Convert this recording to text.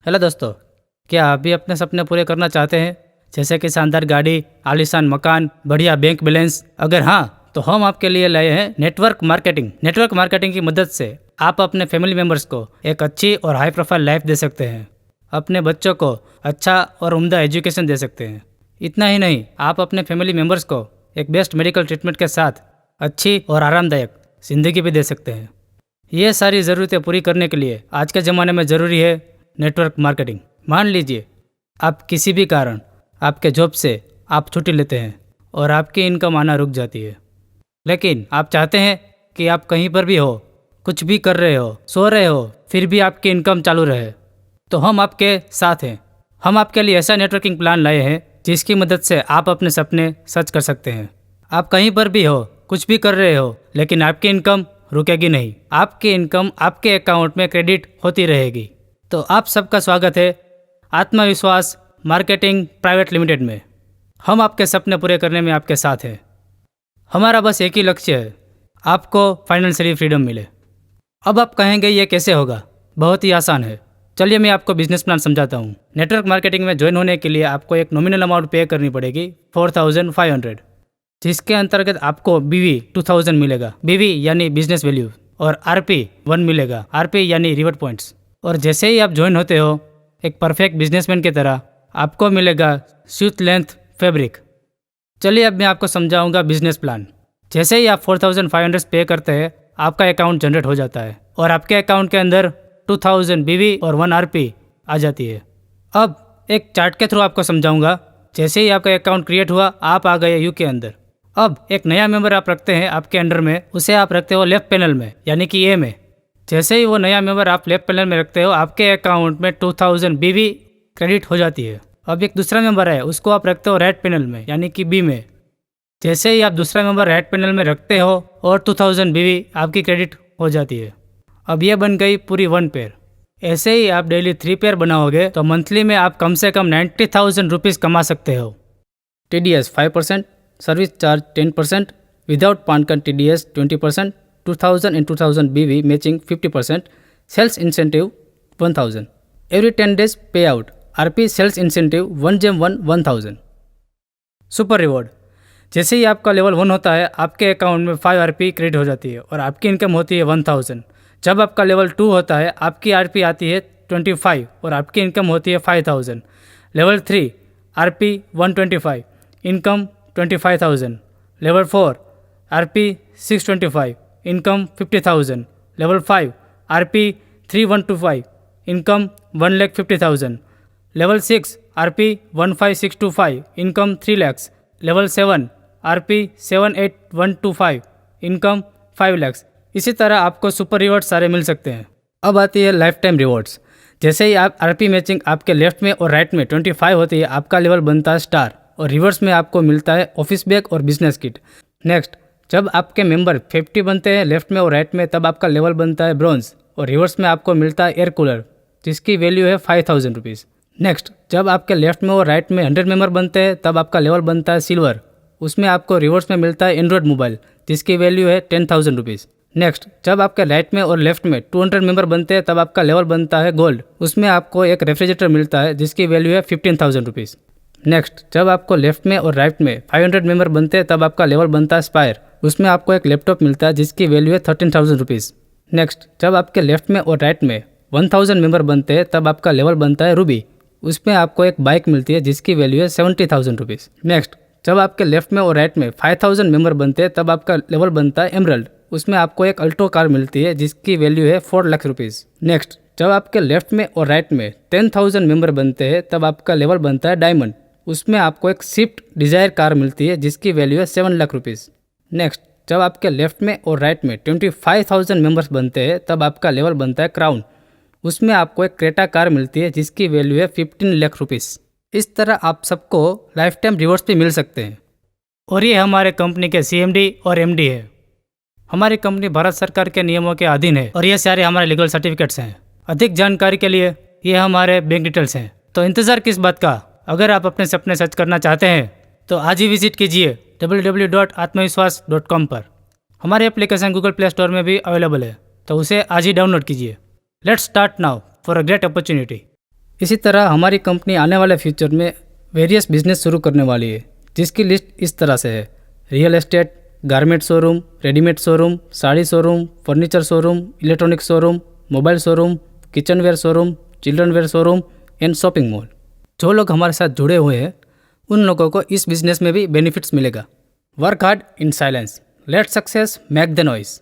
Hello दोस्तों, क्या आप भी अपने सपने पूरे करना चाहते हैं? जैसे कि शानदार गाड़ी, आलीशान मकान, बढ़िया बैंक बैलेंस। अगर हाँ, तो हम आपके लिए लाए हैं नेटवर्क मार्केटिंग। नेटवर्क मार्केटिंग की मदद से आप अपने फैमिली मेंबर्स को एक अच्छी और हाई प्रोफाइल लाइफ दे सकते हैं। अपने बच्चों को अच्छा और उम्दा एजुकेशन दे सकते हैं। इतना ही नहीं, आप अपने फैमिली मेंबर्स को एक बेस्ट मेडिकल ट्रीटमेंट के साथ अच्छी और आरामदायक ज़िंदगी भी दे सकते हैं। ये सारी ज़रूरतें पूरी करने के लिए आज के ज़माने में ज़रूरी है नेटवर्क मार्केटिंग। मान लीजिए आप किसी भी कारण आपके जॉब से आप छुट्टी लेते हैं और आपकी इनकम आना रुक जाती है, लेकिन आप चाहते हैं कि आप कहीं पर भी हो, कुछ भी कर रहे हो, सो रहे हो, फिर भी आपकी इनकम चालू रहे, तो हम आपके साथ हैं। हम आपके लिए ऐसा नेटवर्किंग प्लान लाए हैं जिसकी मदद से आप अपने सपने सच कर सकते हैं। आप कहीं पर भी हो, कुछ भी कर रहे हो, लेकिन आपकी इनकम रुकेगी नहीं। आपकी इनकम आपके अकाउंट में क्रेडिट होती रहेगी। तो आप सबका स्वागत है आत्मविश्वास मार्केटिंग प्राइवेट लिमिटेड में। हम आपके सपने पूरे करने में आपके साथ हैं। हमारा बस एक ही लक्ष्य है, आपको फाइनेंशियली फ्रीडम मिले। अब आप कहेंगे ये कैसे होगा? बहुत ही आसान है। चलिए मैं आपको बिजनेस प्लान समझाता हूँ। नेटवर्क मार्केटिंग में ज्वाइन होने के लिए आपको एक नॉमिनल अमाउंट पे करनी पड़ेगी 4500, जिसके अंतर्गत आपको BV 2000 मिलेगा। BV यानी बिजनेस वैल्यू, और RP 1 मिलेगा। RP यानी रिवॉर्ड पॉइंट्स। और जैसे ही आप ज्वाइन होते हो, एक परफेक्ट बिजनेसमैन की तरह आपको मिलेगा स्यूट लेंथ फैब्रिक। चलिए अब मैं आपको समझाऊंगा बिजनेस प्लान। जैसे ही आप 4500 पे करते हैं, आपका अकाउंट जनरेट हो जाता है और आपके अकाउंट के अंदर 2000 BV और 1 RP आ जाती है। अब एक चार्ट के थ्रू आपको समझाऊंगा। जैसे ही आपका अकाउंट क्रिएट हुआ, आप आ गए यू के अंदर। अब एक नया मेंबर आप रखते हैं आपके अंडर में, उसे आप रखते हो लेफ्ट पैनल में, यानी कि ए में। जैसे ही वो नया मेंबर आप लेफ्ट पैनल में रखते हो, आपके अकाउंट में 2000 BV क्रेडिट हो जाती है। अब एक दूसरा मेंबर है, उसको आप रखते हो राइट पैनल में, यानी कि बी में। जैसे ही आप दूसरा मेंबर राइट पैनल में रखते हो और 2000 BV आपकी क्रेडिट हो जाती है। अब ये बन गई पूरी 1 पेयर। ऐसे ही आप डेली 3 पेयर बनाओगे तो मंथली में आप कम से कम 90,000 रुपीज़ कमा सकते हो। TDS 5%, service charge 10%, without PAN card TDS 20%, 2000 and 2000 BV matching 50%, sales incentive 1000, every 10 days payout, RP sales incentive 1 gem 1 1000। Super reward. जैसे ही आपका लेवल 1 होता है, आपके अकाउंट में 5 RP क्रेडिट हो जाती है और आपकी इनकम होती है 1000। जब आपका लेवल 2 होता है, आपकी RP आती है 25 और आपकी इनकम होती है 5000। Level 3 RP 125, income 25000। Level 4 RP 625, income 50,000। Level 5 RP 3125, income 1,50,000। Level 6 RP 15625, income 3 lakhs। Level 7 RP 78125, income 5 lakhs। इसी तरह आपको सुपर रिवॉर्ड्स सारे मिल सकते हैं। अब आती है लाइफ टाइम रिवॉर्ड्स। जैसे ही आप RP मैचिंग आपके लेफ्ट में और राइट में 25 होती है, आपका लेवल बनता है स्टार और रिवर्स में आपको मिलता है ऑफिस बैग और बिजनेस किट। नेक्स्ट, जब आपके मेंबर 50 बनते हैं लेफ्ट में और राइट में, तब आपका लेवल बनता है ब्रॉन्ज और रिवर्स में आपको मिलता है एयर कूलर, जिसकी वैल्यू है 5000 रुपीज़। नेक्स्ट, जब आपके लेफ्ट में और राइट में 100 मेंबर बनते हैं, तब आपका लेवल बनता है सिल्वर। उसमें आपको रिवर्स में मिलता है एंड्रॉयड मोबाइल, जिसकी वैल्यू है 10,000 रुपीज़। नेक्स्ट, जब आपके राइट में और लेफ्ट में 200 मेंबर बनते हैं, तब आपका लेवल बनता है गोल्ड। उसमें आपको एक रेफ्रिजरेटर मिलता है, जिसकी वैल्यू है 15,000 रुपीज़। नेक्स्ट, जब आपको लेफ्ट में और राइट में 500 मेंबर बनते हैं, तब आपका लेवल बनता है स्पायर। उसमें आपको एक लैपटॉप मिलता है, जिसकी वैल्यू है 13,000 रुपीज़। नेक्स्ट, जब आपके लेफ्ट में और राइट में 1000 मेंबर बनते हैं, तब आपका लेवल बनता है रूबी। उसमें आपको एक बाइक मिलती है, जिसकी वैल्यू है 70,000 रुपीज़। नेक्स्ट, जब आपके लेफ्ट में और राइट में 5000 मेंबर बनते हैं, तब आपका लेवल बनता है एमरल्ड। उसमें आपको एक अल्टो कार मिलती है, जिसकी वैल्यू है 4 लाख रुपीज़। नेक्स्ट, जब आपके लेफ्ट में और राइट में 10,000 मेंबर बनते हैं, तब आपका लेवल बनता है डायमंड। उसमें आपको एक स्विफ्ट डिज़ायर कार मिलती है, जिसकी वैल्यू है 7 लाख रुपीज़। नेक्स्ट, जब आपके लेफ्ट में और राइट में 25,000 मेंबर्स बनते हैं, तब आपका लेवल बनता है क्राउन। उसमें आपको एक क्रेटा कार मिलती है, जिसकी वैल्यू है 15 लाख रुपीज़। इस तरह आप सबको लाइफ टाइम रिवॉर्ड्स भी मिल सकते हैं। और ये हमारे कंपनी के CMD और MD है। हमारी कंपनी भारत सरकार के नियमों के अधीन है और ये सारे हमारे लीगल सर्टिफिकेट्स हैं। अधिक जानकारी के लिए ये हमारे बैंक डिटेल्स हैं। तो इंतज़ार किस बात का? अगर आप अपने सपने सच करना चाहते हैं तो आज ही विजिट कीजिए www.atmavishwas.com पर। हमारी एप्लीकेशन गूगल प्ले स्टोर में भी अवेलेबल है, तो उसे आज ही डाउनलोड कीजिए। Let's start now for a great opportunity. इसी तरह हमारी कंपनी आने वाले फ्यूचर में वेरियस बिजनेस शुरू करने वाली है, जिसकी लिस्ट इस तरह से है: real estate, garment showroom, readymade showroom, sari showroom, furniture showroom, electronic showroom, mobile showroom, kitchenware showroom, children where showroom and shopping mall. जो लोग हमारे साथ जुड़े हुए हैं उन लोगों को इस बिजनेस में भी बेनिफिट्स मिलेगा। Work hard in silence, let success make the noise.